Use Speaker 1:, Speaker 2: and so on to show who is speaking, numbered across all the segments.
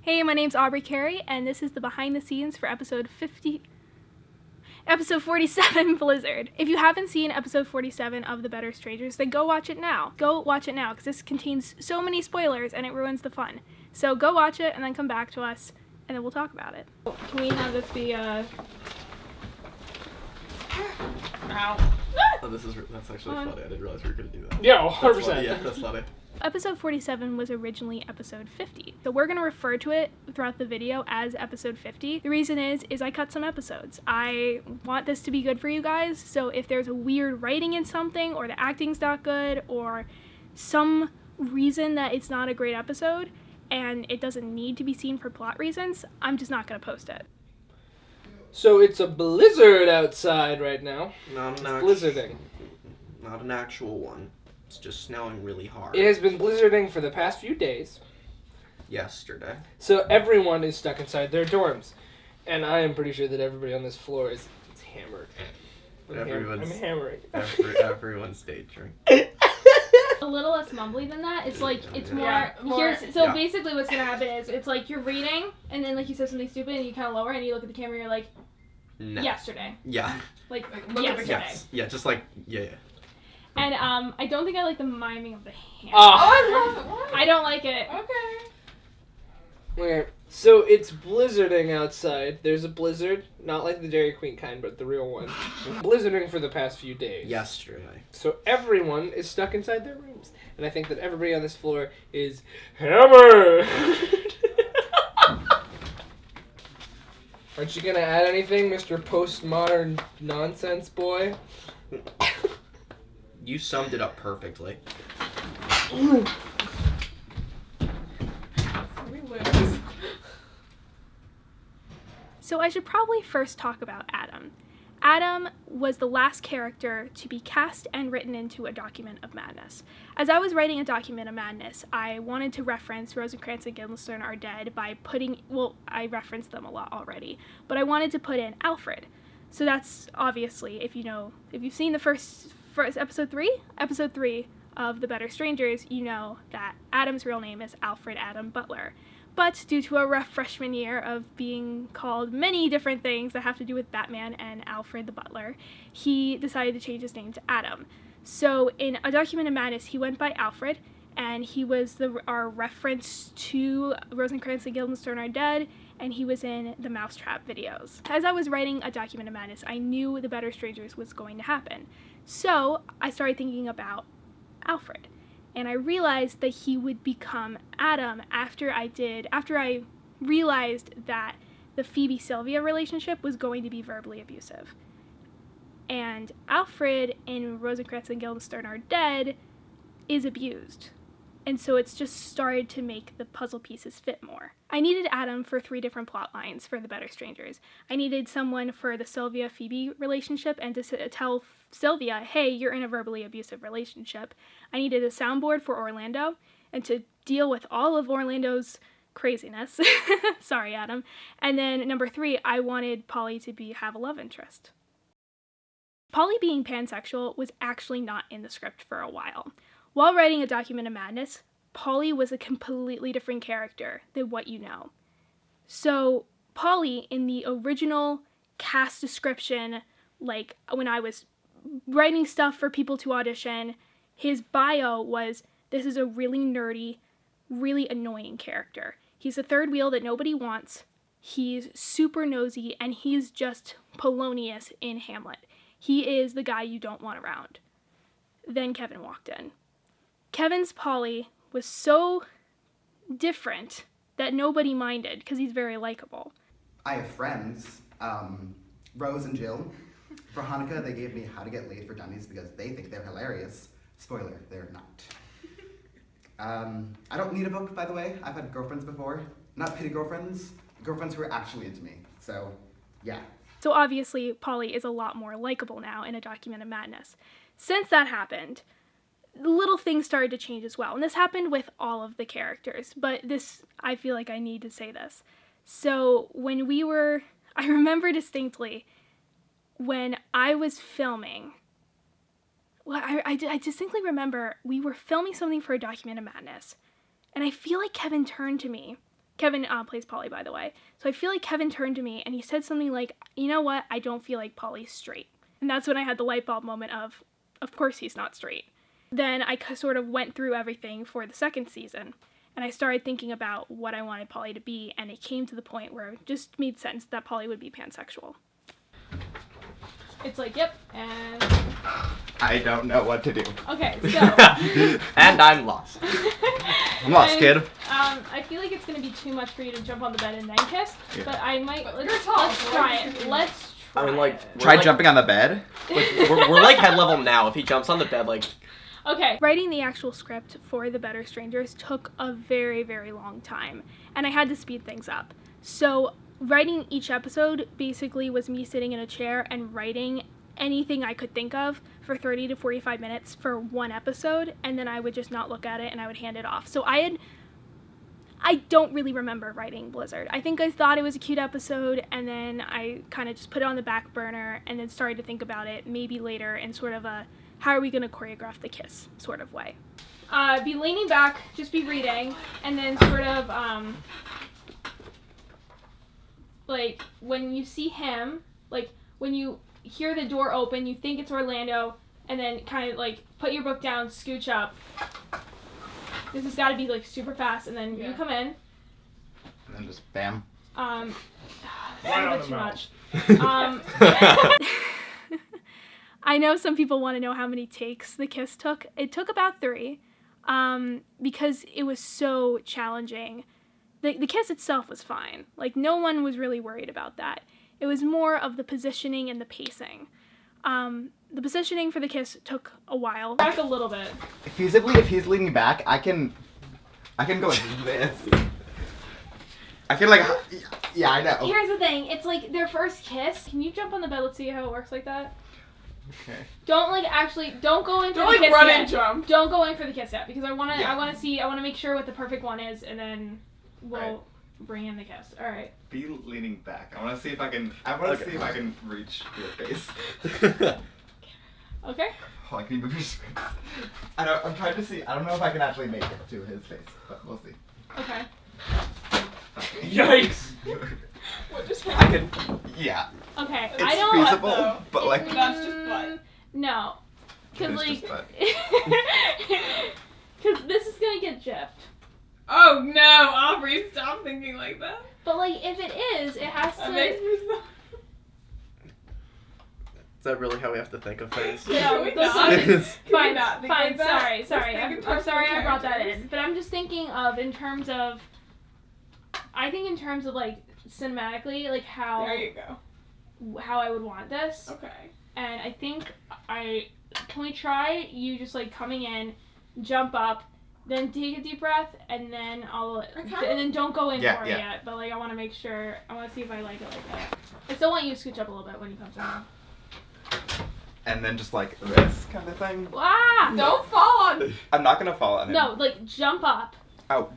Speaker 1: Hey, my name's Aubrey Carey, and this is the behind the scenes for episode 47 Blizzard. If you haven't seen episode 47 of The Better Strangers, then go watch it now. Go watch it now, because this contains so many spoilers and it ruins the fun. So go watch it and then come back to us, and then we'll talk about it. Can we have this be, Ow.
Speaker 2: Oh, that's actually funny. I didn't realize we were going to do that.
Speaker 3: Yeah, 100%.
Speaker 2: Yeah, that's funny.
Speaker 1: Episode 47 was originally episode 50. So we're going to refer to it throughout the video as episode 50. The reason is I cut some episodes. I want this to be good for you guys, so if there's a weird writing in something, or the acting's not good, or some reason that it's not a great episode, and it doesn't need to be seen for plot reasons, I'm just not going to post it.
Speaker 3: So it's a blizzard outside right now.
Speaker 2: Not
Speaker 3: Blizzarding.
Speaker 2: Not an actual one. It's just snowing really hard.
Speaker 3: It has been blizzarding for the past few days.
Speaker 2: Yesterday.
Speaker 3: So everyone is stuck inside their dorms. And I am pretty sure that everybody on this floor is hammered. I'm hammering.
Speaker 2: Everyone's daydreaming.
Speaker 1: A little less mumbly than that. It's like, it's more,
Speaker 3: more
Speaker 1: basically what's gonna happen is, it's like you're reading, and then like you said something stupid, and you kind of lower, and you look at the camera, and you're like,
Speaker 2: No.
Speaker 1: yesterday.
Speaker 2: Yeah.
Speaker 1: Like
Speaker 3: look
Speaker 1: yesterday.
Speaker 2: Yes. Yeah, just like, yeah.
Speaker 1: And I don't think I like the miming of the hand.
Speaker 3: Oh,
Speaker 4: I love it. What?
Speaker 1: I don't like it.
Speaker 3: Okay. So it's blizzarding outside. There's a blizzard, not like the Dairy Queen kind, but the real one. Blizzarding for the past few days.
Speaker 2: Yesterday.
Speaker 3: So everyone is stuck inside their rooms. And I think that everybody on this floor is hammered. Aren't you gonna add anything, Mr. Postmodern Nonsense Boy?
Speaker 2: You summed it up perfectly.
Speaker 1: So I should probably first talk about Adam. Adam was the last character to be cast and written into A Document of Madness. As I was writing A Document of Madness, I wanted to reference Rosencrantz and Guildenstern Are Dead by putting, well, I referenced them a lot already, but I wanted to put in Alfred. So that's obviously, if you've seen the first episode 3 of The Better Strangers, you know that Adam's real name is Alfred Adam Butler. But due to a rough freshman year of being called many different things that have to do with Batman and Alfred the Butler, he decided to change his name to Adam. So in A Document of Madness, he went by Alfred, and he was our reference to Rosencrantz and Guildenstern Are Dead, and he was in the Mousetrap videos. As I was writing A Document of Madness, I knew The Better Strangers was going to happen. So I started thinking about Alfred. And I realized that he would become Adam after I realized that the Phoebe-Sylvia relationship was going to be verbally abusive. And Alfred in Rosencrantz and Guildenstern Are Dead is abused. And so it's just started to make the puzzle pieces fit more. I needed Adam for 3 different plot lines for The Better Strangers. I needed someone for the Sylvia-Phoebe relationship and to tell Sylvia, hey, you're in a verbally abusive relationship. I needed a soundboard for Orlando and to deal with all of Orlando's craziness. Sorry, Adam. And then number 3, I wanted Polly to have a love interest. Polly being pansexual was actually not in the script for a while. While writing A Document of Madness, Polly was a completely different character than what you know. So Polly, in the original cast description, like when I was writing stuff for people to audition, his bio was, this is a really nerdy, really annoying character. He's the third wheel that nobody wants, he's super nosy, and he's just Polonius in Hamlet. He is the guy you don't want around. Then Kevin walked in. Kevin's Polly was so different that nobody minded because he's very likable.
Speaker 5: I have friends, Rose and Jill. For Hanukkah, they gave me How to Get Laid for Dummies because they think they're hilarious. Spoiler, they're not. I don't need a book, by the way. I've had girlfriends before. Not pity girlfriends who are actually into me. So, yeah.
Speaker 1: So obviously, Polly is a lot more likable now in A Document of Madness. Since that happened, little things started to change as well. And this happened with all of the characters, but I feel like I need to say this. So I remember distinctly when I was filming, I distinctly remember we were filming something for A Document of Madness, and I feel like Kevin turned to me Kevin plays Polly, by the way. So I feel like Kevin turned to me and he said something like, you know what, I don't feel like Polly's straight. And that's when I had the light bulb moment of course he's not straight. Then I sort of went through everything for the second season, and I started thinking about what I wanted Polly to be, and it came to the point where it just made sense that Polly would be pansexual. It's like, yep, and...
Speaker 5: I don't know what to do.
Speaker 1: Okay, so...
Speaker 2: And I'm lost. I'm lost, kid.
Speaker 1: I feel like it's going to be too much for you to jump on the bed and then kiss,
Speaker 2: Yeah.
Speaker 1: but I might... Let's try it. Let's try
Speaker 2: I mean, like...
Speaker 1: it.
Speaker 5: Try jumping on the bed?
Speaker 2: Like, we're like head level now. If he jumps on the bed, like...
Speaker 1: Okay. Writing the actual script for The Better Strangers took a very, very long time, and I had to speed things up. So writing each episode basically was me sitting in a chair and writing anything I could think of for 30 to 45 minutes for one episode, and then I would just not look at it and I would hand it off. So I don't really remember writing Blizzard. I think I thought it was a cute episode, and then I kind of just put it on the back burner and then started to think about it maybe later in sort of a how are we going to choreograph the kiss sort of way. Be leaning back, just be reading, and then sort of, like, when you see him, like, when you hear the door open, you think it's Orlando, and then kind of, like, put your book down, scooch up. This has got to be, like, super fast, and then you come in.
Speaker 5: And then just bam.
Speaker 1: That's
Speaker 3: Right
Speaker 1: a
Speaker 3: on
Speaker 1: bit
Speaker 3: the
Speaker 1: too
Speaker 3: mouth.
Speaker 1: much. I know some people want to know how many takes the kiss took. It took about 3, because it was so challenging. The kiss itself was fine. Like, no one was really worried about that. It was more of the positioning and the pacing. The positioning for the kiss took a while. Back a little bit.
Speaker 5: Feasibly, if he's leaning back, I can go like this. I feel like, yeah, I know.
Speaker 1: Here's the thing. It's like their first kiss. Can you jump on the bed? Let's see how it works like that.
Speaker 5: Okay.
Speaker 1: Don't don't go in for
Speaker 4: Don't
Speaker 1: the kiss
Speaker 4: run
Speaker 1: yet.
Speaker 4: and jump.
Speaker 1: Don't go in for the kiss yet, because I want
Speaker 5: Yeah.
Speaker 1: to make sure what the perfect one is, and then we'll
Speaker 5: Right.
Speaker 1: bring in the kiss. All right.
Speaker 5: Be leaning back. I want to see if I can reach your face.
Speaker 1: Okay.
Speaker 5: Hold on, can you move your screen? I'm trying to see. I don't know if I can actually make it to his face, but we'll see.
Speaker 1: Okay.
Speaker 3: Yikes!
Speaker 4: What just
Speaker 5: I
Speaker 4: happened?
Speaker 5: can. Yeah.
Speaker 1: Okay.
Speaker 5: It's
Speaker 1: I don't.
Speaker 5: feasible,
Speaker 4: though.
Speaker 5: but like.
Speaker 4: That's just butt.
Speaker 1: No. Cause
Speaker 5: It is
Speaker 1: like.
Speaker 5: just butt.
Speaker 1: Cause this is gonna get gypped.
Speaker 4: Oh no, Aubrey, stop thinking like that.
Speaker 1: But like, if it is, it has
Speaker 4: That
Speaker 1: to.
Speaker 4: makes me so...
Speaker 2: Is that really how we have to think of things?
Speaker 1: No,
Speaker 4: Can we
Speaker 1: those
Speaker 4: not?
Speaker 1: are-
Speaker 4: Can we
Speaker 1: Fine,
Speaker 4: not think
Speaker 1: fine.
Speaker 4: like that?
Speaker 1: Sorry.
Speaker 4: Let's think
Speaker 1: I'm
Speaker 4: in terms
Speaker 1: sorry
Speaker 4: of
Speaker 1: I brought that
Speaker 4: characters.
Speaker 1: in. But I'm just thinking of in terms of like cinematically, like how
Speaker 4: There you go.
Speaker 1: I would want this.
Speaker 4: Okay.
Speaker 1: And I think can we try you just like coming in, jump up, then take a deep breath, and then and then don't go in for it yet. But like I want to make sure, I want to see if I like it like that. I still want you to scooch up a little bit when you come in.
Speaker 5: And then just like this kind of thing.
Speaker 1: Ah!
Speaker 4: Don't fall on.
Speaker 5: I'm not gonna fall on him.
Speaker 1: No, like jump up.
Speaker 5: Oh,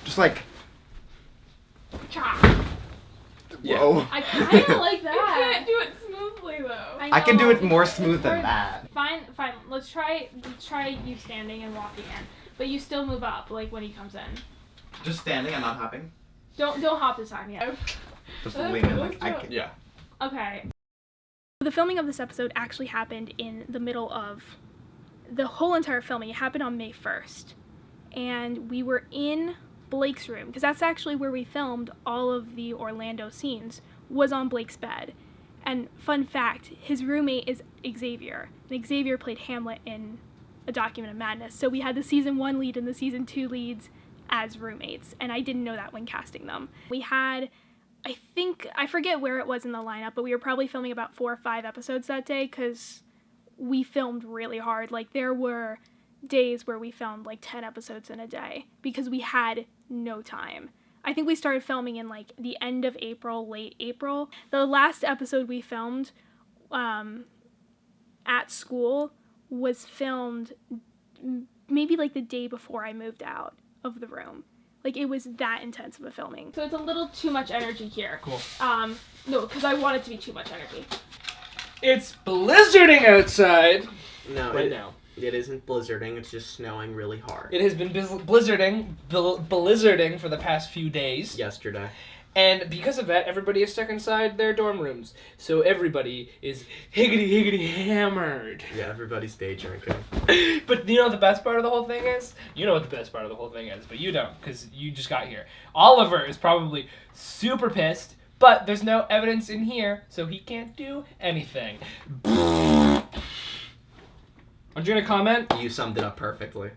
Speaker 5: just like.
Speaker 1: Cha.
Speaker 2: Yeah.
Speaker 5: Whoa.
Speaker 1: I kind of like
Speaker 4: You
Speaker 1: that.
Speaker 4: can't do it smoothly though.
Speaker 5: I can do
Speaker 1: know.
Speaker 5: it more smooth than that.
Speaker 1: Fine. Let's try you standing and walking in, but you still move up like when he comes in.
Speaker 5: Just standing. I'm not hopping.
Speaker 1: Don't hop this time yet.
Speaker 5: Just
Speaker 4: Okay,
Speaker 5: leaning.
Speaker 4: let's
Speaker 5: Like I
Speaker 4: do it.
Speaker 5: can.
Speaker 2: Yeah.
Speaker 1: Okay. The filming of this episode actually happened in the middle of the whole entire filming. It happened on May 1st, and we were in Blake's room, because that's actually where we filmed all of the Orlando scenes, was on Blake's bed. And fun fact, his roommate is Xavier, and Xavier played Hamlet in A Document of Madness. So we had the season 1 lead and the season 2 leads as roommates, and I didn't know that when casting them. We had, I forget where it was in the lineup, but we were probably filming about 4 or 5 episodes that day, because we filmed really hard. Like, there were days where we filmed like 10 episodes in a day because we had no time. I think we started filming in like the end of April, late April. The last episode we filmed at school was filmed maybe like the day before I moved out of the room. Like, it was that intense of a filming. So it's a little too much energy here.
Speaker 3: Cool.
Speaker 1: No, because I want it to be too much energy.
Speaker 3: It's blizzarding outside
Speaker 2: No.
Speaker 3: right now.
Speaker 6: It isn't blizzarding, it's just snowing really hard.
Speaker 3: It has been blizzarding for the past few days.
Speaker 6: Yesterday.
Speaker 3: And because of that, everybody is stuck inside their dorm rooms. So everybody is higgity hammered.
Speaker 6: Yeah, everybody's day drinking.
Speaker 3: But you know what the best part of the whole thing is? You know what the best part of the whole thing is, but you don't, because you just got here. Oliver is probably super pissed, but there's no evidence in here, so he can't do anything. Aren't you gonna comment?
Speaker 6: You summed it up perfectly.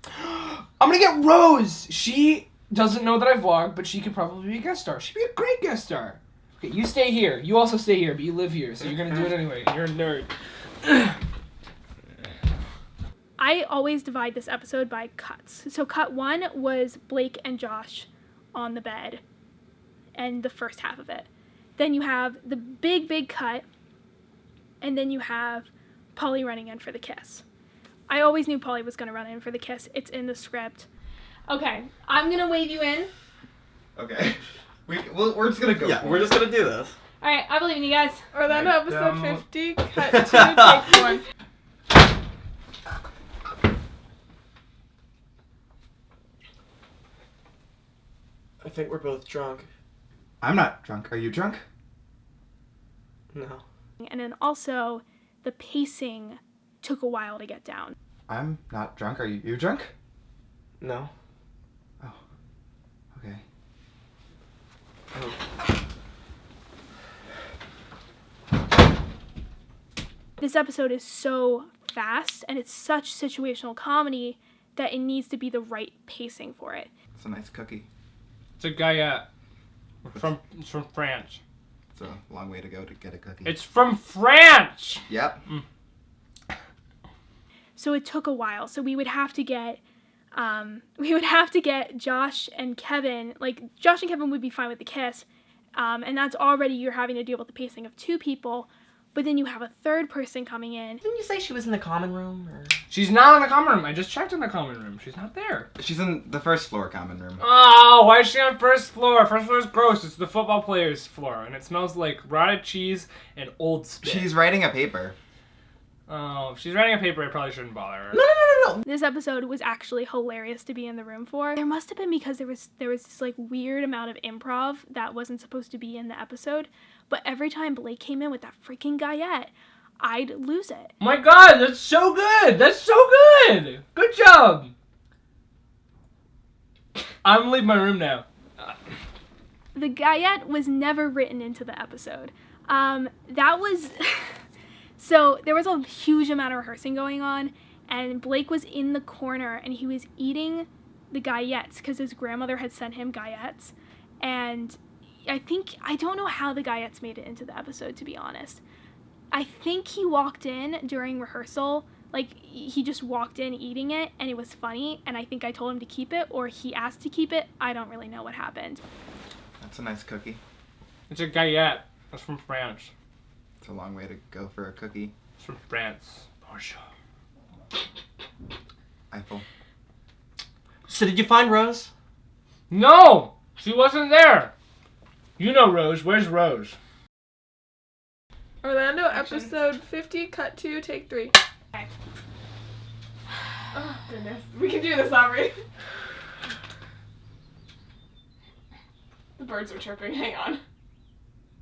Speaker 3: I'm gonna get Rose! She doesn't know that I vlog, but she could probably be a guest star. She'd be a great guest star. Okay, you stay here. You also stay here, but you live here, so you're gonna do it anyway. You're a nerd.
Speaker 1: I always divide this episode by cuts. So cut 1 was Blake and Josh on the bed and the first half of it. Then you have the big cut, and then you have Polly running in for the kiss. I always knew Polly was going to run in for the kiss. It's in the script. Okay, I'm going to wave you in.
Speaker 2: Okay. We're just gonna go.
Speaker 6: Yeah, we're just gonna do this.
Speaker 1: All right, I believe in you guys.
Speaker 4: Orlando
Speaker 2: I
Speaker 4: episode
Speaker 2: don't-
Speaker 4: 50, cut 2, take 1.
Speaker 6: I think we're both drunk.
Speaker 2: I'm not drunk. Are you drunk?
Speaker 6: No.
Speaker 1: And then also, the pacing took a while to get down.
Speaker 2: I'm not drunk. Are you drunk?
Speaker 6: No.
Speaker 2: Oh. Okay.
Speaker 1: This episode is so fast, and it's such situational comedy that it needs to be the right pacing for it.
Speaker 2: It's a nice cookie.
Speaker 3: It's a Guyette. It's from France.
Speaker 2: It's a long way to go to get a cookie.
Speaker 3: It's from France!
Speaker 2: Yep.
Speaker 1: So it took a while. So we would have to get Josh and Kevin. Like, Josh and Kevin would be fine with the kiss, and that's already you're having to deal with the pacing of 2 people. But then you have a third person coming in.
Speaker 6: Didn't you say she was in the common room? Or?
Speaker 3: She's not in the common room. I just checked in the common room. She's not there.
Speaker 2: She's in the first floor common room.
Speaker 3: Oh, why is she on first floor? First floor is gross. It's the football players' floor, and it smells like rotted cheese and old spit.
Speaker 2: She's writing a paper.
Speaker 3: Oh, if she's writing a paper, I probably shouldn't bother her.
Speaker 6: No.
Speaker 1: This episode was actually hilarious to be in the room for. There must have been because there was this like weird amount of improv that wasn't supposed to be in the episode. But every time Blake came in with that freaking Guyette, I'd lose it.
Speaker 3: Oh my god, that's so good! That's so good! Good job! I'm gonna leave my room now.
Speaker 1: The Guyette was never written into the episode. That was... So there was a huge amount of rehearsing going on, and Blake was in the corner, and he was eating the Guyettes because his grandmother had sent him Guyettes. And I don't know how the Guyettes made it into the episode, to be honest. I think he walked in during rehearsal, like he just walked in eating it, and it was funny, and I think I told him to keep it, or he asked to keep it. I don't really know what happened.
Speaker 2: That's a nice cookie.
Speaker 3: It's a Guyette. That's from France.
Speaker 2: It's a long way to go for a cookie.
Speaker 3: It's from France. Bonjour.
Speaker 2: Eiffel.
Speaker 6: So did you find Rose?
Speaker 3: No! She wasn't there! You know Rose. Where's Rose?
Speaker 4: Orlando episode 50, cut 2, take 3.
Speaker 1: Okay.
Speaker 4: Oh, goodness. We can do this, Aubrey. The birds are chirping. Hang on.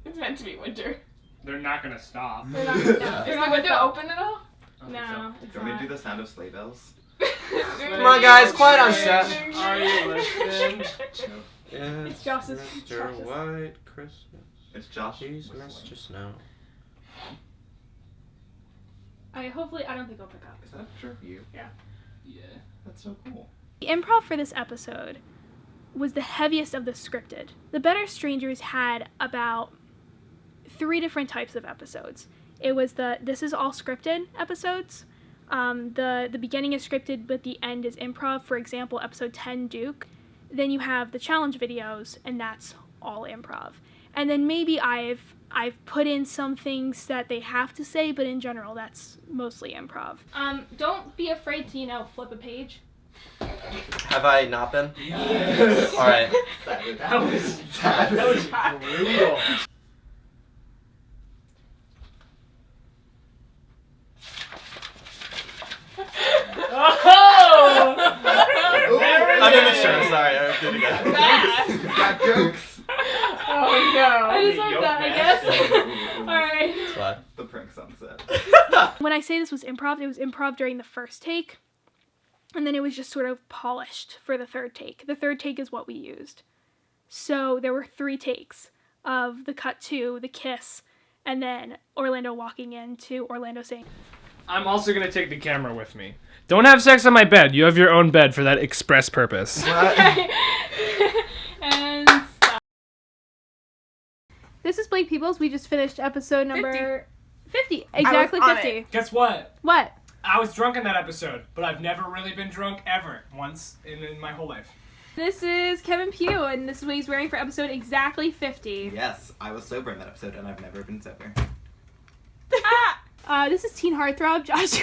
Speaker 4: It's meant to be winter.
Speaker 3: They're not gonna stop.
Speaker 4: They're not gonna stop. Is the window open at all?
Speaker 1: No, it's
Speaker 2: Do you want me to
Speaker 1: not.
Speaker 2: do the sound of sleigh bells?
Speaker 6: Come on, guys, quiet on set.
Speaker 3: Are you listening?
Speaker 6: Yes,
Speaker 1: It's Josh's-
Speaker 6: Mr.
Speaker 1: Josh's.
Speaker 6: White Christmas.
Speaker 2: It's Josh.
Speaker 6: He's Mr. Snow.
Speaker 1: I don't think I'll pick up.
Speaker 2: Is that a picture of you?
Speaker 3: Yeah.
Speaker 2: That's so cool.
Speaker 1: The improv for this episode was the heaviest of the scripted. The Better Strangers had about 3 different types of episodes. It was the this is all scripted episodes. The beginning is scripted, but the end is improv. For example, episode 10, Duke. Then you have the challenge videos, and that's all improv. And then maybe I've put in some things that they have to say, but in general, that's mostly improv. Don't be afraid to, flip a page.
Speaker 6: Have I not been?
Speaker 3: Yes.
Speaker 6: All right.
Speaker 3: That was brutal.
Speaker 5: Jokes.
Speaker 4: Oh no.
Speaker 3: I just like that, I guess.
Speaker 4: Alright.
Speaker 6: What?
Speaker 5: The prank sunset.
Speaker 1: When I say this was improv, it was improv during the first take, and then it was just sort of polished for the third take. The third take is what we used. So there were 3 takes of the cut to, the kiss, and then Orlando walking in to Orlando saying,
Speaker 3: I'm also gonna take the camera with me. Don't have sex on my bed. You have your own bed for that express purpose.
Speaker 1: and stop. This is Blake Peoples. We just finished episode number 50. Exactly
Speaker 5: I was on
Speaker 1: 50.
Speaker 3: Guess what?
Speaker 1: What?
Speaker 3: I was drunk in that episode, but I've never really been drunk ever once in my whole life.
Speaker 1: This is Kevin Pugh, and this is what he's wearing for episode exactly 50.
Speaker 5: Yes, I was sober in that episode, and I've never been sober.
Speaker 1: This is Teen Heartthrob, Josh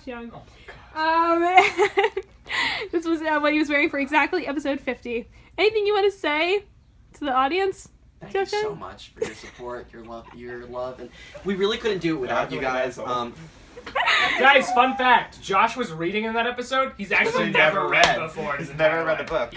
Speaker 1: Young.
Speaker 3: Oh my god.
Speaker 1: This was what he was wearing for exactly episode 50. Anything you want to say to the audience?
Speaker 6: Thank you
Speaker 1: Joshua?
Speaker 6: so much for your support, your love, and we really couldn't do it without you guys.
Speaker 3: Guys, fun fact. Josh was reading in that episode. He's actually never read before.
Speaker 5: He's never read the book.